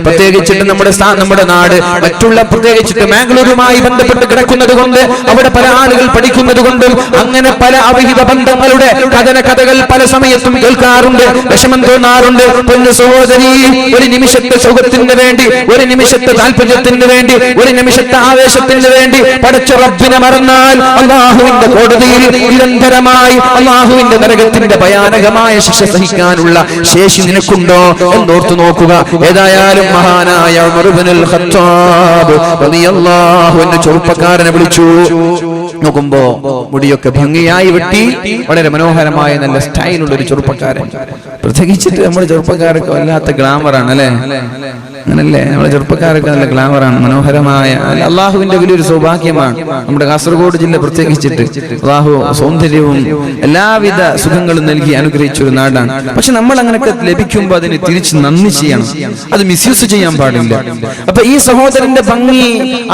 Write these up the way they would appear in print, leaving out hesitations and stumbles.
പ്രത്യേകിച്ചിട്ട് നമ്മുടെ നാട് മറ്റുള്ള പ്രത്യേകിച്ചിട്ട് മാംഗ്ലൂരുമായി ബന്ധപ്പെട്ട് കിടക്കുന്നത് കൊണ്ട് അവിടെ പല ആളുകൾ പഠിക്കുന്നത് കൊണ്ട് അങ്ങനെ പല അവിഹിത ബന്ധങ്ങളുടെ കഥകൾ പല സമയത്തും കേൾക്കാറുണ്ട്, വിഷമം തോന്നാറുണ്ട്. പൊന്നു സഹോദരി, ഒരു നിമിഷത്തെ സുഖത്തിന് വേണ്ടി, ഒരു നിമിഷത്തെ താല്പര്യത്തിന് വേണ്ടി, ഒരു നിമിഷത്തെ ആവേശത്തിന് വേണ്ടി പടച്ച റബ്ബിനെ മറന്നാൽ അല്ലാഹുവിന്റെ കോടതിയിൽ നിരന്തരമായി അല്ലാഹുവിന്റെ നരകത്തിന്റെ ഭയാനകമായ ശിക്ഷ സഹിക്കാനുള്ള ശേഷി നിനക്കുണ്ടോ എന്നോർത്തു നോക്കുക. ഏതായാലും മഹാനായ ഉമർ ഇബ്നുൽ ഖത്താബ് റളിയല്ലാഹു അൻഹു ചെറുപ്പക്കാരനെ വിളിച്ചു. നോക്കുമ്പോ മുടിയൊക്കെ ഭംഗിയായി വെട്ടി വളരെ മനോഹരമായ നല്ല സ്റ്റൈലുള്ള ഒരു ചെറുപ്പക്കാരൻ. പ്രത്യേകിച്ചിട്ട് നമ്മുടെ ചെറുപ്പക്കാരൊക്കെ വല്ലാത്ത ഗ്ലാമറാണ് അല്ലെ, അങ്ങനല്ലേ? നമ്മുടെ ചെറുപ്പക്കാരൊക്കെ നല്ല ഗ്ലാമറാണ്, മനോഹരമായ. അള്ളാഹുവിന്റെ വലിയൊരു സൗഭാഗ്യമാണ് നമ്മുടെ കാസർഗോഡ് ജില്ല പ്രത്യേകിച്ചിട്ട്. അള്ളാഹു സൗന്ദര്യവും എല്ലാവിധ സുഖങ്ങളും നൽകി അനുഗ്രഹിച്ചൊരു നാടാണ്. പക്ഷെ നമ്മൾ അങ്ങനെയൊക്കെ ലഭിക്കുമ്പോൾ അതിന് തിരിച്ച് നന്ദി ചെയ്യണം, അത് മിസ്യൂസ് ചെയ്യാൻ പാടില്ല. അപ്പൊ ഈ സഹോദരന്റെ ഭംഗി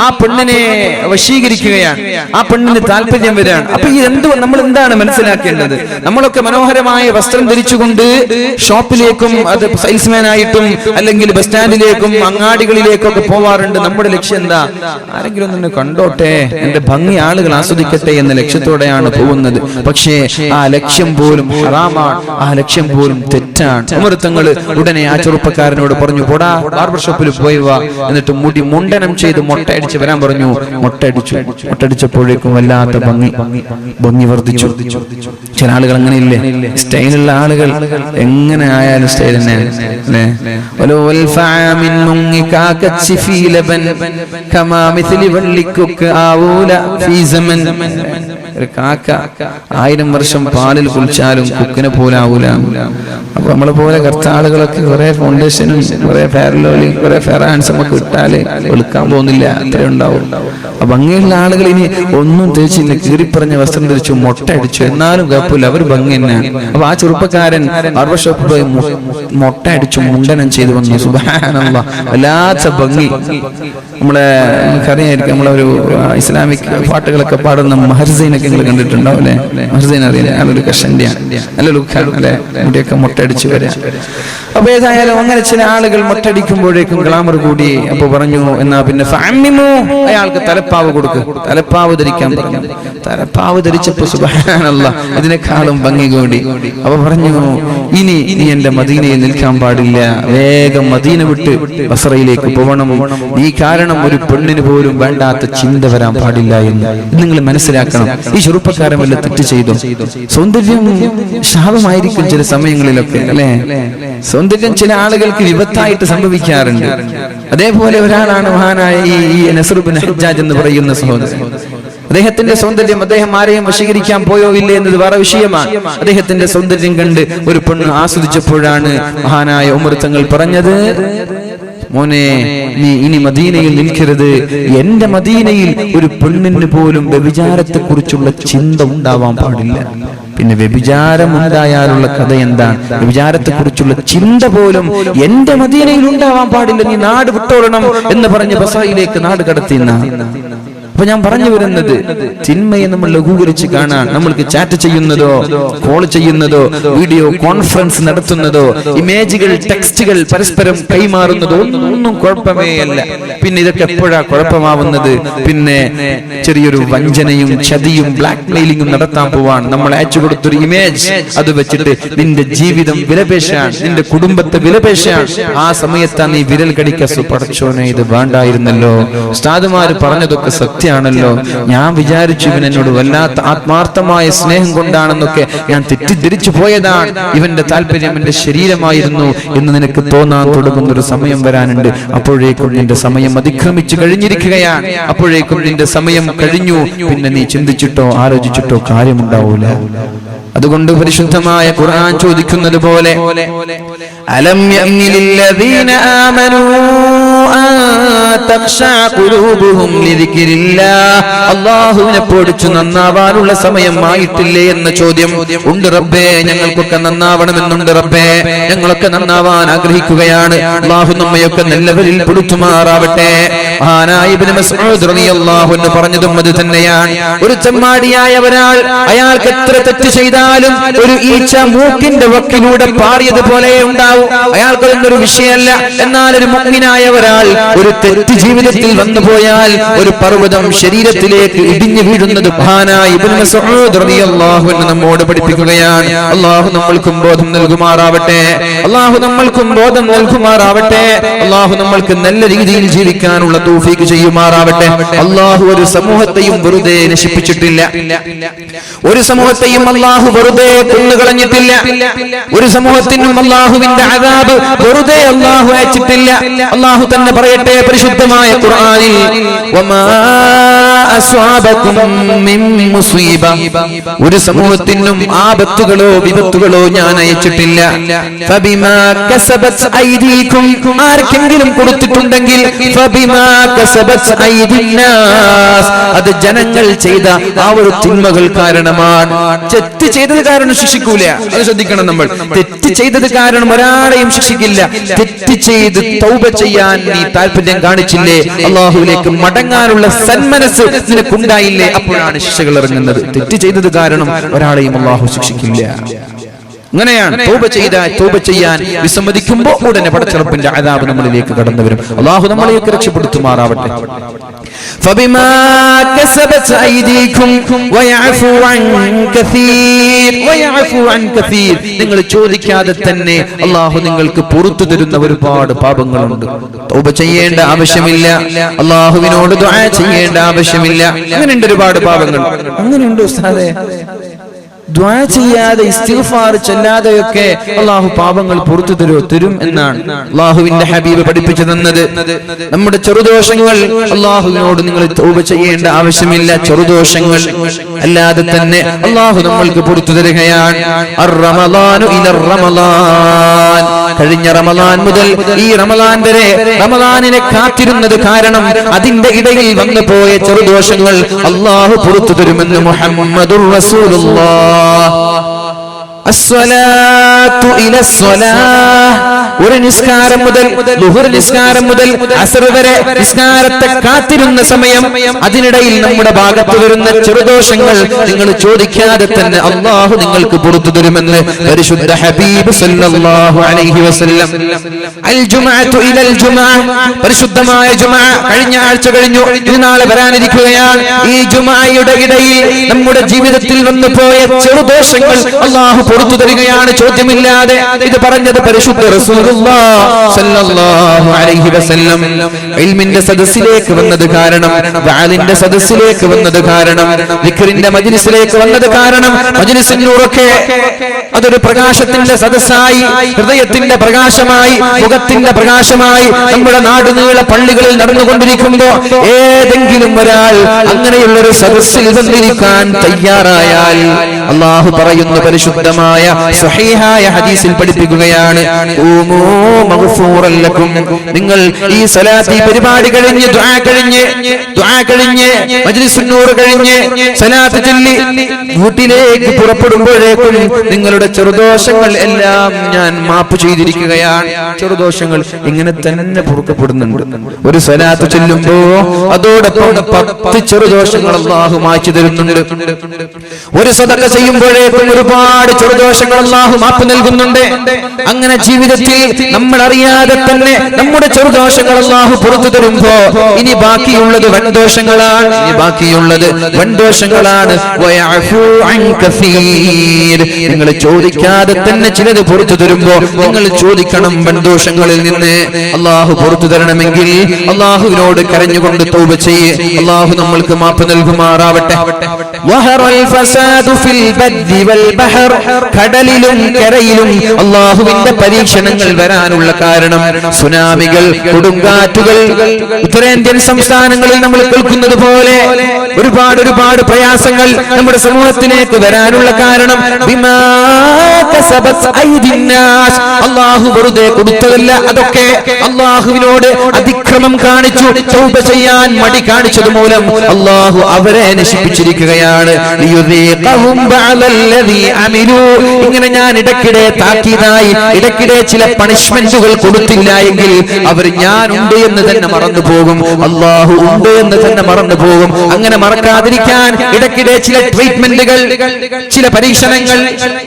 ആ പെണ്ണിനെ വശീകരിക്കുകയാണ്, ആ പെണ്ണിന് താല്പര്യം വരികയാണ്. അപ്പൊ ഈ നമ്മൾ എന്താണ് മനസ്സിലാക്കേണ്ടത്? നമ്മളൊക്കെ മനോഹരമായ വസ്ത്രം ധരിച്ചുകൊണ്ട് ഷോപ്പിലേക്കും അത് സെയിൽസ്മാൻ ആയിട്ടും അല്ലെങ്കിൽ ബസ് സ്റ്റാൻഡിലേക്കും അങ്ങാടികളിലേക്കൊക്കെ പോവാറുണ്ട്. നമ്മുടെ ലക്ഷ്യം എന്താ? ആരെങ്കിലും ഒന്ന് കണ്ടോട്ടെ, എന്റെ ഭംഗി ആളുകൾ ആസ്വദിക്കട്ടെ എന്ന ലക്ഷ്യത്തോടെയാണ് പോകുന്നത്. പക്ഷേ ആ ലക്ഷ്യം പോലും ഹറാമാണ്, ആ ലക്ഷ്യം പോലും തെറ്റാണ്. ഉമർത്തങ്ങള് ഉടനെ ആ ചെറുപ്പക്കാരനോട് പറഞ്ഞു, പോടാ ബാർബർ ഷോപ്പിൽ പോയി വാ, എന്നിട്ട് മുടി മുണ്ടനം ചെയ്ത് മൊട്ടയടിച്ച് വരാൻ പറഞ്ഞു. മൊട്ടടിച്ചപ്പോഴേക്കും വല്ലാത്ത ഭംഗി വർദ്ധിച്ചു. ചില ആളുകൾ അങ്ങനെയില്ലേ, സ്റ്റൈലുള്ള ആളുകൾ എങ്ങനെ ആയാലും സ്റ്റൈൽ തന്നെയാണ്. ഒരു കാക്ക 1000 വർഷം പാലിൽ കുളിച്ചാലും കുക്കിനെ പോലെ ആവൂല. അപ്പൊ നമ്മളെ പോലെ കുറച്ച് ആളുകളൊക്കെ കുറെ ഫൗണ്ടേഷനും കുറെ ഫെയർലോലും കുറെ ഫെയർ ഹാൻഡ്സും ഒക്കെ ഇട്ടാല് വെളുക്കാൻ പോകുന്നില്ല, അത്രേ ഉണ്ടാവും. അപ്പൊ ഭംഗിയുള്ള ആളുകൾ ഇനി ഒന്നും തേച്ചില്ല, കീറിപ്പറഞ്ഞ വസ്ത്രം ധരിച്ചു, മൊട്ട അടിച്ചു, എന്നാലും കുഴപ്പമില്ല, അവർ ഭംഗി തന്നെയാണ്. അപ്പൊ ആ ചെറുപ്പക്കാരൻ ബാർബർ ഷോപ്പിൽ പോയി മൊട്ട അടിച്ചു മുണ്ടനം ചെയ്തു വന്നു. സുബ്ഹാനല്ലാഹ്, വല്ലാത്ത ഭംഗി. നമുക്കറിയായിരിക്കും, നമ്മളൊരു ഇസ്ലാമിക് പാട്ടുകളൊക്കെ പാടുന്ന മഹർസൈനൊക്കെ നിങ്ങൾ കണ്ടിട്ടുണ്ടാവും അല്ലെ? മഹർസൈൻ അറിയില്ല, നല്ലൊരു കഷന്റെയാണ്, നല്ല ലുക്കാണ് അല്ലെ, മുടിയൊക്കെ മൊട്ടടിച്ചു വരാം. അപ്പൊ ഏതായാലും അങ്ങനെ ചില ആളുകൾ മൊട്ടടിക്കുമ്പോഴേക്കും ഗ്ലാമർ കൂടി. അപ്പൊ പറഞ്ഞു, എന്നാ പിന്നെ അയാൾക്ക് തലപ്പാവ് കൊടുക്ക്, തലപ്പാവ് ധരിക്കാൻ പറഞ്ഞു. തലപ്പാവ് ധരിച്ചപ്പോ സുബ്ഹാനല്ലാഹ് ഇതിനേക്കാളും ഭംഗി കൂടി. അപ്പൊ പറഞ്ഞു, ഇനി എന്റെ മദീനയിൽ നിൽക്കാൻ പാടില്ല, വേഗം മദീന വിട്ട് ബസറയിലേക്ക് പോകണം. ഈ കാരണം ഒരു പെണ്ണിന് പോലും വേണ്ടാത്ത ചിന്ത വരാൻ പാടില്ല എന്ന് നിങ്ങൾ മനസ്സിലാക്കണം. ഈ ചെറുപ്പക്കാരൻ വല്ല തെറ്റ് ചെയ്തു? സൗന്ദര്യം ശാപമായിരിക്കും ചില സമയങ്ങളിലൊക്കെ അല്ലെ? സൗന്ദര്യം ചില ആളുകൾക്ക് വിപത്തായിട്ട് സംഭവിക്കാറുണ്ട്. അതേപോലെ ഒരാളാണ് മഹാനായ ഈ നസ്ർ ഇബ്നു ഹജ്ജാജ് എന്ന് പറയുന്ന സഹോദരൻ. അദ്ദേഹത്തിന്റെ സൗന്ദര്യം, അദ്ദേഹം ആരെയും വശീകരിക്കാൻ പോയോ ഇല്ലേ എന്നത് വേറെ വിഷയമാണ്. അദ്ദേഹത്തിന്റെ സൗന്ദര്യം കണ്ട് ഒരു പെണ്ണ് ആസ്വദിച്ചപ്പോഴാണ് മഹാനായ ഉമർ തങ്ങൾ പറഞ്ഞത്, മോനെ, നീ ഇനി മദീനയിൽ നിൽക്കരുത്. എന്റെ മദീനയിൽ ഒരു പെണ്ണിന് പോലും വ്യഭിചാരത്തെ കുറിച്ചുള്ള ചിന്ത ഉണ്ടാവാൻ പാടില്ല. പിന്നെ വ്യഭിചാരം ഉണ്ടായാലുള്ള കഥ എന്താണ്? വ്യഭിചാരത്തെ കുറിച്ചുള്ള ചിന്ത പോലും എന്റെ മദീനയിൽ ഉണ്ടാവാൻ പാടില്ല, നീ നാട് വിട്ടോളണം എന്ന് പറഞ്ഞ് ബസറയിലേക്ക് നാട് കടത്തിയെന്ന. അപ്പൊ ഞാൻ പറഞ്ഞു വരുന്നത്, തിന്മയെ നമ്മൾ ലഘൂകരിച്ച് കാണാൻ, നമ്മൾക്ക് ചാറ്റ് ചെയ്യുന്നതോ കോൾ ചെയ്യുന്നതോ വീഡിയോ കോൺഫറൻസ് നടത്തുന്നതോ ഇമേജുകൾ ടെക്സ്റ്റുകൾ പരസ്പരം കൈമാറുന്നതോ ഒന്നും കുഴപ്പമേ അല്ല. പിന്നെ ഇതൊക്കെ എപ്പോഴാ കുഴപ്പമാവുന്നത്? പിന്നെ ചെറിയൊരു വഞ്ചനയും ചതിയും ബ്ലാക്ക് മെയിലിംഗും നടത്താൻ പോവാൻ നമ്മൾ അയച്ചു കൊടുത്തൊരു ഇമേജ്, അത് വെച്ചിട്ട് നിന്റെ ജീവിതം വിലപേശാൻ, നിന്റെ കുടുംബത്തെ വിലപേശാൻ ആ സമയത്താ നീ വിരൽ കടിക്കസു. പടച്ചോനെ, ഇത് വേണ്ടായിരുന്നല്ലോ. ഉസ്താദുമാര് പറഞ്ഞതൊക്കെ സത്യം ാണല്ലോ. ഞാൻ വിചാരിച്ചു ഇവൻ എന്നോട് വല്ലാത്ത ആത്മാർത്ഥമായ സ്നേഹം കൊണ്ടാണെന്നൊക്കെ ഞാൻ തെറ്റിദ്ധരിച്ചു പോയതാണ്. ഇവന്റെ താല്പര്യം എന്റെ ശരീരമായിരുന്നു എന്ന് നിനക്ക് തോന്നാൻ തുടങ്ങുന്ന ഒരു സമയം വരാനുണ്ട്. അപ്പോഴേക്കും നിന്റെ സമയം അതിക്രമിച്ചു കഴിഞ്ഞിരിക്കുകയാണ്. അപ്പോഴേക്കും നിന്റെ സമയം കഴിഞ്ഞു. പിന്നെ നീ ചിന്തിച്ചിട്ടോ ആലോചിച്ചിട്ടോ കാര്യമുണ്ടാവൂല. അതുകൊണ്ട് പരിശുദ്ധമായ ഖുർആൻ ചോദിക്കുന്നത് പോലെ, അലം യഅ്നി ലില്ലദീന ആമനൂ അൻ തഖ്ശഅ ഖുലൂബുഹും ലിദിക്രില്ലാഹ്, അല്ലാഹുവിനെ പേടിച്ചു നന്നാവാനുള്ള സമയമായിട്ടില്ലേ എന്ന ചോദ്യം ഉണ്ട്. റബ്ബേ, ഞങ്ങൾക്കൊക്കെ നന്നാവണമെന്നുണ്ട്. റബ്ബേ, ഞങ്ങളൊക്കെ നന്നാവാൻ ആഗ്രഹിക്കുകയാണ്. അല്ലാഹു നമ്മയൊക്കെ നല്ലവരിൽ പെടുത്തുമാറാവട്ടെ. മഹാനായ ഇബ്നു മസ്ഊദ് റളിയല്ലാഹു അൻഹു പറഞ്ഞതും അത് തന്നെയാണ്. ഒരു ചെമ്മാടിയായ ഒരാൾ, അയാൾക്ക് എത്ര തെറ്റ് ചെയ്ത ചെയ്താലും ഒരു ഈച്ച മൂക്കിന്റെ വക്കിലൂടെ പാറിയതുപോലെ ഉണ്ടാവും. അയാൾക്കൊരു വിഷയമല്ല. എന്നാൽ ഒരു മുഅ്മിനായ ഒരാൾ ഒരു തെറ്റ് ജീവിതത്തിൽ വന്നുപോയാൽ ഒരു പർവ്വതം ശരീരത്തിലേക്ക് ഇടിഞ്ഞു വീഴുന്നത് മഹാനായ ഇബ്നു മസ്ഊദ് റളിയല്ലാഹു അൻഹു നമ്മോട് പഠിപ്പിക്കുകയാണ്. അല്ലാഹു നമ്മൾക്കും ബോധം നൽകുമാറാവട്ടെ. അല്ലാഹു നമ്മൾക്കും ബോധം നൽകുമാറാവട്ടെ. അല്ലാഹു നമ്മൾക്ക് നല്ല രീതിയിൽ ജീവിക്കാനുള്ള തൗഫീഖ് ചെയ്യുമാറാവട്ടെ. അല്ലാഹു ഒരു സമൂഹത്തെയും വെറുതെ നശിപ്പിച്ചിട്ടില്ല. ഒരു സമൂഹത്തെയും അല്ലാഹു വെറുതെ കൊന്നുകളഞ്ഞിട്ടില്ല. ഒരു സമൂഹത്തിനും അല്ലാഹുവിന്റെ അദാബ് വെറുതെ അല്ലാഹു അയച്ചിട്ടില്ല. അല്ലാഹു തന്നെ പറയട്ടെ പരിശുദ്ധമായ ഖുർആനിൽ, വമാ അസ്വാബകും മിൻ മുസീബ, ഒരു സമൂഹത്തിനും ആപത്തുകളോ വിപത്തുകളോ ഞാൻ അയച്ചിട്ടില്ല. ഫബിമാ കസബത് ഐദീകും, ആർക്കെങ്കിലും കൊടുത്തിട്ടുണ്ടെങ്കിൽ ഫബിമാ കസബത് ഐദിന്നാസ്, അത് ജനങ്ങൾ ചെയ്ത ആ ഒരു തിന്മകൾ കാരണമാണ്. തെറ്റ് ചെയ്തത് കാരണം ശിക്ഷിക്കൂല, അത് ശ്രദ്ധിക്കണം നമ്മൾ. തെറ്റ് ചെയ്തത് കാരണം ഒരാളെയും ശിക്ഷിക്കില്ല. തെറ്റ് ചെയ്ത് തൗബ ചെയ്യാൻ നീ താല്പര്യം കാണിച്ചില്ലേ, അല്ലാഹുവിലേക്ക് മടങ്ങാനുള്ള സന്മനസ് നിനക്കുണ്ടായില്ലേ, അപ്പോഴാണ് ശിക്ഷകൾ ഇറങ്ങുന്നത്. തെറ്റ് ചെയ്തത് കാരണം ഒരാളെയും അല്ലാഹു ശിക്ഷിക്കില്ല. അങ്ങനെയാണ് തൗബ ചെയ്യാൻ വിസമ്മതിക്കുമ്പോൾ ഉടനെ പടച്ചറപ്പിന്റെ അദാബ് നമ്മളിലേക്ക് കടന്നു വരും. അല്ലാഹു നമ്മളെയൊക്കെ രക്ഷപ്പെടുത്തുമാറാവട്ടെ. ഫബിമാ കസബത് ഐദീകും വയഅഫു അൻ കസീർ, വയഅഫു അൻ കസീർ, നിങ്ങൾ ചോദിക്കാതെ തന്നെ അല്ലാഹു നിങ്ങൾക്ക് പുറത്തു തരുന്ന ഒരുപാട് പാപങ്ങളുണ്ട്. തൗബ ചെയ്യേണ്ട ആവശ്യമില്ല, അല്ലാഹുവിനോട് ദുആ ചെയ്യേണ്ട ആവശ്യമില്ല. അങ്ങനെയുണ്ട് ഒരുപാട് പാപങ്ങൾ. അങ്ങനെയുണ്ട് ഉസ്താദേ, ദുആ ചെയ്യാതെ ഇസ്തിഗ്ഫാർ ചൊല്ലാതെയൊക്കെ അല്ലാഹു പാപങ്ങൾ പുറത്തു തരും എന്നാണ് അല്ലാഹുവിന്റെ ഹബീബ് പഠിപ്പിച്ചു തന്നത്. നമ്മുടെ ചെറുദോഷങ്ങൾ അല്ലാഹുവിനോട് നിങ്ങൾ തൗബ ചെയ്യേണ്ട ആവശ്യമില്ല. ചെറുദോഷങ്ങൾ അല്ലാതെ തന്നെ അല്ലാഹു നമ്മൾക്ക് പുറത്തു തരികയാണ്. അർ-റമളാനു ഇലർ റമളാൻ, കഴിഞ്ഞ റമളാൻ മുതൽ ഈ റമളാൻ വരെ റമളാനിനെ കാത്തിരുന്നത് കാരണം അതിന്റെ ഇടയിൽ വന്നു പോയ ചെറുദോഷങ്ങൾ അല്ലാഹു പുറത്തു തരുമെന്ന് മുഹമ്മദുർ റസൂലുള്ളാഹ്. അസ്സലാത്തു ഇലസ്സലാഹ്, ഒരു നിസ്കാരം മുതൽ ളുഹർ നിസ്കാരം മുതൽ അസ്ർ വരെ നിസ്കാരത്തെ കാത്തിരുന്ന സമയം, അതിനിടയിൽ നമ്മുടെ ഭാഗത്ത് വരുന്ന ചെറുദോഷങ്ങൾ നിങ്ങൾ ചോദിക്കാതെ തന്നെ അല്ലാഹു നിങ്ങൾക്ക് പുറത്തു തരുമെന്ന് പരിശുദ്ധ ഹബീബ് സല്ലല്ലാഹു അലൈഹി വസല്ലം. അൽ ജുമഅതു ഇലൽ ജുമഅ, പരിശുദ്ധമായ ജുമഅ കഴിഞ്ഞ ആഴ്ച കഴിഞ്ഞു, ഇനി നാളെ വരാനിരിക്കുകയാണ്. ഈ ജുമഅയുടെ ഇടയിൽ നമ്മുടെ ജീവിതത്തിൽ വന്നു പോയ ചെറുദോഷങ്ങൾ അല്ലാഹു പുറത്തു തരികയാണ് ചോദ്യമില്ലാതെ. ഇത് പറഞ്ഞത് പരിശുദ്ധ റസൂലുള്ളാഹി സ്വല്ലല്ലാഹു അലൈഹി വസല്ലം. ഇൽമിന്റെ സദസ്സിലേക്ക് വന്നത് കാരണം, ദഅലിന്റെ സദസ്സിലേക്ക് വന്നത് കാരണം, ദിക്റിന്റെ മജ്ലിസിലേക്ക് വന്നത് കാരണം, മജ്ലിസിൻ നൂറൊക്കെ അതൊരു പ്രകാശത്തിന്റെ സദസ്സായി, ഹൃദയത്തിന്റെ പ്രകാശമായി, മുഖത്തിന്റെ പ്രകാശമായി നമ്മുടെ നാടുനീള പള്ളികളിൽ നടന്നുകൊണ്ടിരിക്കുമ്പോൾ ഏതെങ്കിലും ഒരാൾ അങ്ങനെയുള്ള ഒരു സദസ്സിൽ വന്നിരിക്കാൻ തയ്യാറായാൽ അല്ലാഹു പറയുന്ന പരിശുദ്ധമായ സ്വഹീഹായ ഹദീസിൽ പഠിപ്പിക്കുകയാണ്, ഊമൂ മഗ്ഫൂറൻ ലക്കും, നിങ്ങൾ ഈ സ്വലാത്ത് ഈ പരിപാടി കഴിഞ്ഞ് ദുആ കഴിഞ്ഞ് മജ്ലിസുൻ നൂർ കഴിഞ്ഞ് സ്വലാത്ത് ചൊല്ലി വീട്ടിലേക്ക് പുറപ്പെടുമ്പോഴേക്കും നിങ്ങളുടെ ചെറുദോഷങ്ങൾ എല്ലാം ഞാൻ മാപ്പ് ചെയ്തിരിക്കുകയാണ്. ചെറുദോഷങ്ങൾ ഇങ്ങനെ തന്നെ പൊറുക്കപ്പെടുന്നുണ്ട്. ഒരു സ്വലാത്ത് ചൊല്ലുമ്പോ അതോടൊപ്പം 10 ചെറുദോഷങ്ങൾ അല്ലാഹു മായ്ച്ചു തരുന്നുണ്ട്. ഒരു സദഖ ചെയ്യുമ്പോഴേക്കും ഒരുപാട് ചെറുദോഷങ്ങൾ അല്ലാഹു മാപ്പ് നൽകുന്നുണ്ട്. അങ്ങനെ ജീവിതത്തിൽ നമ്മൾ അറിയാതെ തന്നെ നമ്മുടെ ചെറുദോഷങ്ങൾ അല്ലാഹു പുറത്തു തരുമ്പോ ഇനി ബാക്കിയുള്ളത് വൻദോഷങ്ങളാണ്. വയഅഫു അൻ കസീർ, നിങ്ങൾ ചോദിക്കാതെ തന്നെ ചിലത് പുറത്തു തരുമ്പോ നിങ്ങൾ ചോദിക്കണം വൻദോഷങ്ങളിൽ നിന്ന്. അല്ലാഹു പുറത്തു തരണമെങ്കിൽ അല്ലാഹുവിനോട് കരഞ്ഞുകൊണ്ട് തൗബ ചെയ്യ്. അല്ലാഹു നമ്മൾക്ക് മാപ്പ് നൽകുമാറാവട്ടെ. വഹറൽ ഫസാദു ഫിൽ ബദ്ദി വൽ ബഹർ, കടലിലും കരയിലും അല്ലാഹുവിന്റെ പരീക്ഷണങ്ങൾ വരാനുള്ള കാരണം സുനാമികൾ, കൊടുങ്കാറ്റുകൾ, ഉത്തരേന്ത്യൻ സംസ്ഥാനങ്ങളിൽ നമ്മൾ കേൾക്കുന്നത് പോലെ ഒരുപാട് പ്രയാസങ്ങൾ നമ്മുടെ സമൂഹത്തിലേക്ക് വരാനുള്ള കാരണം ബിമാ കസബത് ഐദിന്നാസ്, അല്ലാഹു വെറുതെ കൊടുത്തതല്ല. അതൊക്കെ അല്ലാഹുവിനോട് അതിക്രമം കാണിച്ചു തൗബ ചെയ്യാൻ മടി കാണിച്ചത് മൂലം അല്ലാഹു അവരെ നശിപ്പിച്ചിരിക്കുകയാണ്. ലിയുദീഖഹും ബഅദല്ലദീ അമിലൂ. ഇങ്ങനെ ഞാൻ ഇടയ്ക്കിടെ താക്കീതായി ഇടയ്ക്കിടെ ചില പണിഷ്മെന്റുകൾ കൊടുത്തില്ല എങ്കിൽ അവർ ഞാനുണ്ട് എന്ന് തന്നെ മറന്നു പോകും, അല്ലാഹു ഉണ്ട് എന്ന് തന്നെ മറന്നു പോകും. അങ്ങനെ മറക്കാതിരിക്കാൻ ഇടയ്ക്കിടെ ചില ട്രീറ്റ്മെന്റുകൾ, ചില പരീക്ഷണങ്ങൾ,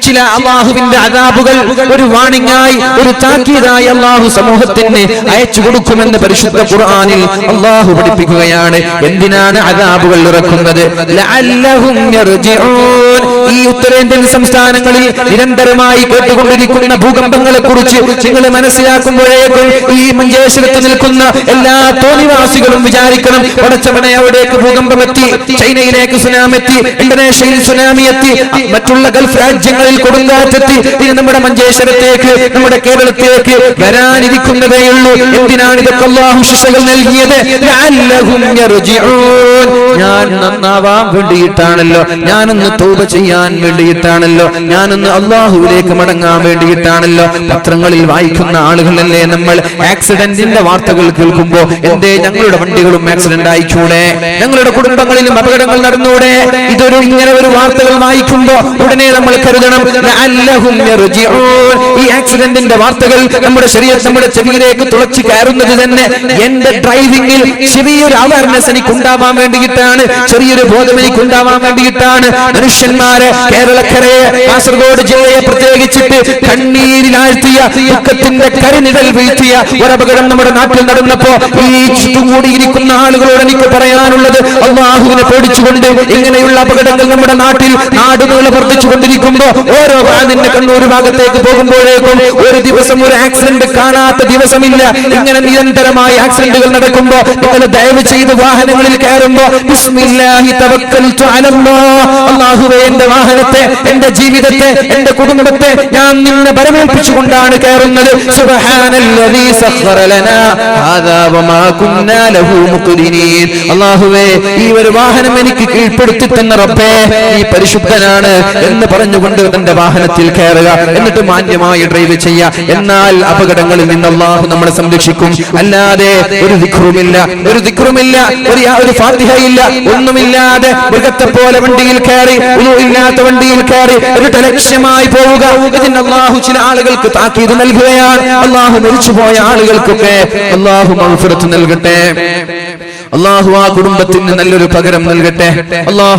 ചില അല്ലാഹുവിന്റെ അദാബുകൾ ഒരു വാണിംഗായി, ഒരു താക്കീതായി അല്ലാഹു സമൂഹത്തിന് അയച്ചു കൊടുക്കുമെന്ന് പരിശുദ്ധ ഖുർആനിൽ അല്ലാഹു പഠിപ്പിക്കുകയാണ്. എന്തിനാണ് അദാബുകൾ ഇറക്കുന്നത്? ലഅല്ലഹും യർജിഊൻ. ഈ ഉത്തരേന്ത്യൻ സംസ്ഥാനങ്ങളിൽ നിരന്തരമായി കേട്ടുകൊണ്ടിരിക്കുന്ന ഭൂകമ്പങ്ങളെ കുറിച്ച് നിങ്ങൾ മനസ്സിലാക്കുമ്പോഴേക്കും ഈ മഞ്ചേശ്വരത്ത് നിൽക്കുന്ന എല്ലാ തോന്നിവാസികളും വിചാരിക്കണം, പടച്ചവനെ അവിടേക്ക് ഭൂകമ്പമെത്തി, ചൈനയിലേക്ക് സുനാമി എത്തി, ഇന്തോനേഷ്യയിൽ സുനാമി എത്തി, മറ്റുള്ള ഗൾഫ് രാജ്യങ്ങളിൽ കൊടുങ്കാറ്റെത്തി, ഇനി നമ്മുടെ മഞ്ചേശ്വരത്തേക്ക്, നമ്മുടെ കേരളത്തിലേക്ക് വരാനിരിക്കുന്നതേയുള്ളൂ. എന്തിനാണ് ഇതൊക്കെ അല്ലാഹു ശിക്ഷകൾ നൽകിയത്? ലഅല്ലഹും യർജിഊൻ. ഞാൻ നന്നാവാൻ വേണ്ടിയിട്ടാണല്ലോ, ഞാനൊന്ന് തൗബ ചെയ്യാൻ വേണ്ടിയിട്ടാണല്ലോ, ഞാനൊന്ന് അല്ലാഹുവിലേക്ക് മടങ്ങാൻ വേണ്ടിയിട്ടാണല്ലോ. പത്രങ്ങളിൽ വായിക്കുന്ന ആളുകളല്ലേ നമ്മൾ. ആക്സിഡന്റിന്റെ വാർത്തകൾ കേൾക്കുമ്പോ എന്തേ ഞങ്ങളുടെ വണ്ടികളും ആക്സിഡന്റ് ആയിക്കൂടെ, ഞങ്ങളുടെ കുടുംബങ്ങളിലും അപകടങ്ങൾ നടന്നൂടെ? ഇതൊരു ഇങ്ങനെ ഒരു വാർത്തകൾ വായിക്കുമ്പോ ഉടനെ നമ്മൾ കരുതണം ലഅല്ലഹും യർജിഊൻ. ഈ ആക്സിഡന്റിന്റെ വാർത്തകൾ നമ്മുടെ ശരീരത്തിൽ, നമ്മുടെ ചെവിയിലേക്ക് തുളച്ചു കയറുന്നത് തന്നെ എന്റെ ഡ്രൈവിംഗിൽ ചെറിയൊരു അവയർനെസ് എനിക്ക് ഉണ്ടാവാൻ വേണ്ടിയിട്ടാണ്, ചെറിയൊരു ബോധം എനിക്ക് ഉണ്ടാവാൻ വേണ്ടിയിട്ടാണ്. മനുഷ്യന്മാരെ, കേരളക്കരയെ, കാസർഗോഡ് ജില്ലയെ പ്രത്യേകിച്ചിട്ട് കണ്ണീരിലാഴ്ത്തിയ, ദുഃഖത്തിന്റെ കരിനിഴൽ വീഴ്ത്തിയ ഒരപകടം നമ്മുടെ നാട്ടിൽ നടന്നപ്പോ ഈ ചുറ്റുകൂടിയിരിക്കുന്ന ആളുകളോട് എനിക്ക് പറയാനുള്ളത്, അല്ലാഹുവിനെ പേടിച്ചുകൊണ്ട് ഇങ്ങനെയുള്ള അപകടങ്ങൾ നമ്മുടെ നാട്ടിൽ നാടുകളെ വർദ്ധിച്ചുകൊണ്ടിരിക്കുമ്പോ ഓരോ വാതിന്റെ കണ്ണൂർ ഭാഗത്തേക്ക് പോകുമ്പോഴേക്കും ഒരു ദിവസം ഒരു ആക്സിഡന്റ് കാണാത്ത ദിവസമില്ല. ഇങ്ങനെ നിരന്തരമായി ആക്സിഡന്റുകൾ നടക്കുമ്പോ നിങ്ങൾ ദയവ് ചെയ്ത് വാഹനങ്ങളിൽ കയറുമ്പോ ബിസ്മില്ലാഹി തവക്കൽതു അലല്ലാഹ്, അല്ലാഹുവേ എന്റെ വാഹനത്തെ, എന്റെ ജീവിതത്തെ, എന്റെ കുടുംബത്തെ ഞാൻ നിന്നെ ബരമേൽപ്പിച്ചുകൊണ്ടാണ് കയറുന്നത്. സുബ്ഹാനല്ലദീ സഖറ ലനാ ഹാദാ വമാ കുന്നാ ലഹു മുഖ്രിനീൻ. അല്ലാഹുവേ ഈ ഒരു വാഹനം എനിക്ക് കീഴ്പ്പെടുത്തി തന്ന റബ്ബേ, ഈ പരിശുദ്ധനാണ് എന്ന് പറഞ്ഞുകൊണ്ട് തന്റെ വാഹനത്തിൽ കയറുക, എന്നിട്ട് മാന്യമായി ഡ്രൈവ് ചെയ്യുക. എന്നാൽ അപകടങ്ങളിൽ നിന്ന് അല്ലാഹു നമ്മളെ സംരക്ഷിക്കും. അല്ലാതെ ഒരു ദിക്റുമില്ല, ഒരു ഫാത്തിഹയില്ല, ഒന്നുമില്ലാതെ മൃഗത്തെ പോലെ വണ്ടിയിൽ കയറി, ഇല്ലാത്ത വണ്ടിയിൽ കയറി ഒരു ലക്ഷ്യമായി പോവുക, ഇതിന് അല്ലാഹു ചില ആളുകൾക്ക് താക്കീത് നൽകുകയാണ്. അല്ലാഹു മരിച്ചുപോയ ആളുകൾക്കൊക്കെ അല്ലാഹു മഗ്ഫിറത്ത് നൽകട്ടെ. അല്ലാഹു ആ കുടുംബത്തിന് നല്ലൊരു പകരം നൽകട്ടെ. അല്ലാഹു